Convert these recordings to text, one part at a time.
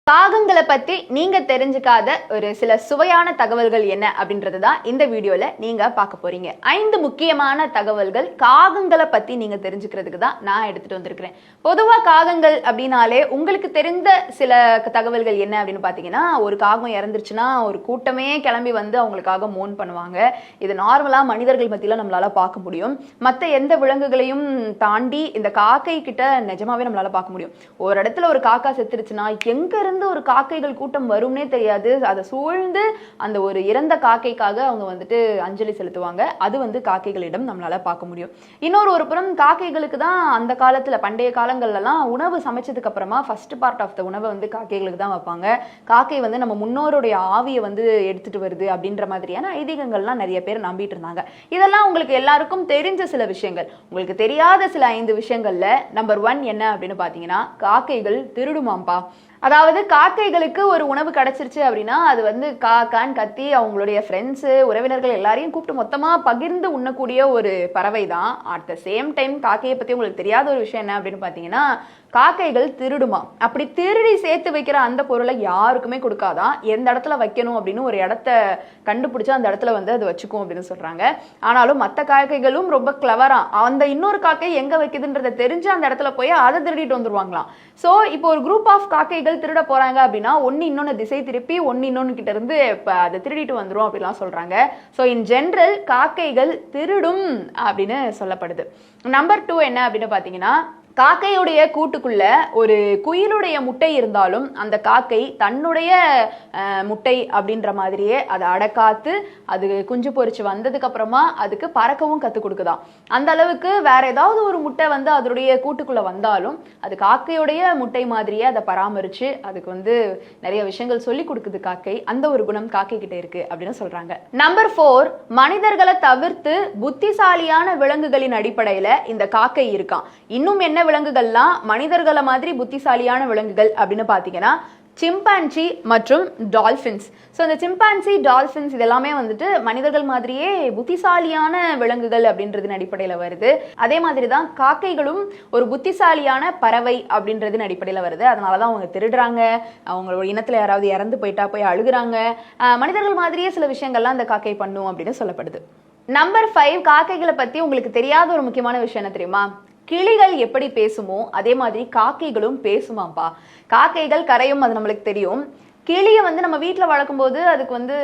காகங்களை பத்தி நீங்க தெரிஞ்சுக்காத ஒரு சில சுவையான தகவல்கள் என்ன அப்படின்றது தான் இந்த வீடியோல நீங்க பார்க்க போறீங்க. 5 முக்கியமான தகவல்கள் காகங்களை பத்தி நீங்க தெரிஞ்சுக்கிறதுக்கு தான் நான் எடுத்துட்டு வந்திருக்கிறேன். பொதுவா காகங்கள் அப்படின்னாலே உங்களுக்கு தெரிந்த சில தகவல்கள் என்ன அப்படின்னு பாத்தீங்கன்னா, ஒரு காகம் இறந்துருச்சுன்னா ஒரு கூட்டமே கிளம்பி வந்து அவங்களுக்காக மோன் பண்ணுவாங்க. இது நார்மலா மனிதர்கள் மத்தியில நம்மளால பார்க்க முடியும். மத்த எந்த விலங்குகளையும் தாண்டி இந்த காக்கை கிட்ட நிஜமாவே நம்மளால பார்க்க முடியும். ஒரு இடத்துல ஒரு காக்கா செத்துருச்சுன்னா எங்க இருந்து ஒரு காக்கைகள் கூட்டம் வரும்னே தெரியாது. அதை சூழ்ந்து அந்த ஒரு இறந்த காக்கைக்காக அவங்க வந்துட்டு அஞ்சலி செலுத்துவாங்க. அது வந்து காக்கைகளிடம் நம்மளால பார்க்க முடியும். ஒரு புறம் காக்கைகளுக்கு தான் அந்த காலத்துல பண்டைய காலங்கள்லாம் உணவு சமைச்சதுக்கு அப்புறமா ஃபர்ஸ்ட் பார்ட் ஆஃப் த உணவை வந்து காக்கைகளுக்கு தான் வைப்பாங்க. காக்கை வந்து நம்ம முன்னோருடைய ஆவியை வந்து எடுத்துட்டு வருது அப்படின்ற மாதிரியான ஐதீகங்கள்லாம் நிறைய பேர் நம்பிட்டு இருந்தாங்க. இதெல்லாம் உங்களுக்கு எல்லாருக்கும் தெரிஞ்ச சில விஷயங்கள். உங்களுக்கு தெரியாத சில 5 விஷயங்கள்ல நம்பர் 1 என்ன அப்படின்னு பாத்தீங்கன்னா, காக்கைகள் திருடுமாம்பா. அதாவது காக்கைகளுக்கு ஒரு உணவு கிடைச்சிருச்சு அப்படின்னா அது வந்து காக்கான்னு கத்தி அவங்களுடைய ஃப்ரெண்ட்ஸு உறவினர்கள் எல்லாரையும் கூப்பிட்டு மொத்தமா பகிர்ந்து உண்ணக்கூடிய ஒரு பறவை தான். அட் த சேம் டைம் காக்கையை பத்தி உங்களுக்கு தெரியாத ஒரு விஷயம் என்ன அப்படின்னு பாத்தீங்கன்னா, காக்கைகள் திருடுமா. அப்படி திருடி சேர்த்து வைக்கிற அந்த பொருளை யாருக்குமே கொடுக்காதான். எந்த இடத்துல வைக்கணும் அப்படின்னு ஒரு இடத்த கண்டுபிடிச்சு அந்த இடத்துல வந்து அது வச்சுக்கும் அப்படின்னு சொல்றாங்க. ஆனாலும் மற்ற காக்கைகளும் ரொம்ப கிளவரா அந்த இன்னொரு காக்கை எங்க வைக்குதுன்றதை தெரிஞ்சு அந்த இடத்துல போய் அதை திருடிட்டு வந்துருவாங்களாம். ஸோ இப்போ ஒரு குரூப் ஆஃப் காக்கைகள் திருட போறாங்க அப்படின்னா ஒன்னு இன்னொன்னு திசை திருப்பி ஒன்னு இன்னொன்னு கிட்ட இருந்து அதை திருடிட்டு வந்துரும் அப்படிலாம் சொல்றாங்க. ஸோ இன் ஜென்ரல் காக்கைகள் திருடும் அப்படின்னு சொல்லப்படுது. நம்பர் 2 என்ன அப்படின்னு பாத்தீங்கன்னா, காக்கையுடைய கூட்டுக்குள்ள ஒரு குயிலுடைய முட்டை இருந்தாலும் அந்த காக்கை தன்னுடைய முட்டை அப்படின்ற மாதிரியே அதை அடக்காத்து அது குஞ்சு பொறிச்சு வந்ததுக்கு அப்புறமா அதுக்கு பறக்கவும் கத்து கொடுக்குதாம். அந்த அளவுக்கு வேற ஏதாவது ஒரு முட்டை வந்து அதனுடைய கூட்டுக்குள்ள வந்தாலும் அது காக்கையுடைய முட்டை மாதிரியே அதை பராமரிச்சு அதுக்கு வந்து நிறைய விஷயங்கள் சொல்லி கொடுக்குது காக்கை. அந்த ஒரு குணம் காக்கை கிட்ட இருக்கு அப்படின்னு சொல்றாங்க. நம்பர் 4, மனிதர்களை தவிர்த்து புத்திசாலியான விலங்குகளின் அடிப்படையில இந்த காக்கை இருக்கான். இன்னும் என்ன விலங்குகள்லாம் மனிதர்களை மாதிரி புத்திசாலியான விலங்குகள் அப்படின்னு பாத்தீங்கன்னா, சிம்பான்சி மற்றும் டால்பின்ஸ். ஸோ இந்த சிம்பான்சி டால்பின்ஸ் இதெல்லாமே வந்துட்டு மனிதர்கள் மாதிரியே புத்திசாலியான விலங்குகள் அப்படின்றதின் அடிப்படையில் வருது. அதே மாதிரி தான் காக்கைகளும் ஒரு புத்திசாலியான பறவை அப்படின்றதின் அடிப்படையில் வருது. அதனால தான் அவங்க திருடுறாங்க, அவங்களோட இனத்தில் யாராவது இறந்து போயிட்டா போய் அழுகுறாங்க. மனிதர்கள் மாதிரியே சில விஷயங்கள்லாம் அந்த காக்கை பண்ணும் அப்படின்னு சொல்லப்படுது. நம்பர் 5, காக்கைகளை பற்றி உங்களுக்கு தெரியாத ஒரு முக்கியமான விஷயம் என்ன தெரியுமா? கிளிகள் எப்படி பேசுமோ அதே மாதிரி காக்கைகளும் பேசுமாப்பா. காக்கைகள் கரையும், அது நம்மளுக்கு தெரியும். கிளியை வந்து நம்ம வீட்டில் வளர்க்கும் போது அதுக்கு வந்து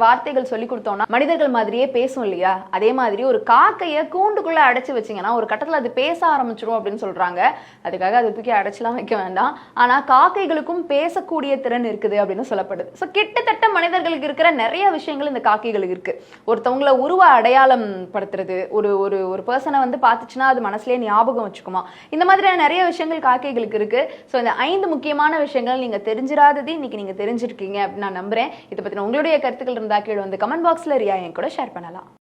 வார்த்தைகள் சொல்லி கொடுத்தோம்னா மனிதர்கள் மாதிரியே பேசும் இல்லையா? அதே மாதிரி ஒரு காக்கையை கூண்டுக்குள்ள அடைச்சி வச்சிங்கன்னா ஒரு கட்டத்தில் அது பேச ஆரம்பிச்சிடும் அப்படின்னு சொல்றாங்க. அதுக்காக அதை தூக்கி அடைச்சிலாம் வைக்க வேண்டாம். ஆனால் காக்கைகளுக்கும் பேசக்கூடிய திறன் இருக்குது அப்படின்னு சொல்லப்படுது. ஸோ கிட்டத்தட்ட மனிதர்களுக்கு இருக்கிற நிறைய விஷயங்கள் இந்த காக்கைகளுக்கு இருக்கு. ஒருத்தவங்களை உருவ அடையாளம் படுத்துறது, ஒரு ஒரு ஒரு பர்சனை வந்து பார்த்துச்சுன்னா அது மனசுலேயே ஞாபகம் வச்சுக்குமா, இந்த மாதிரியான நிறைய விஷயங்கள் காக்கைகளுக்கு இருக்கு. ஸோ இந்த 5 முக்கியமான விஷயங்கள் நீங்க தெரிஞ்சிராதது இன்னைக்கு நீங்க தெரிஞ்சிருக்கீங்க அப்படின்னு நான் நம்புறேன். இதை பத்தின உங்களுடைய கருத்துக்கள் இருந்தா கீழே வந்து கமெண்ட் பாக்ஸ்ல ரியா என் கூட ஷேர் பண்ணலாம்.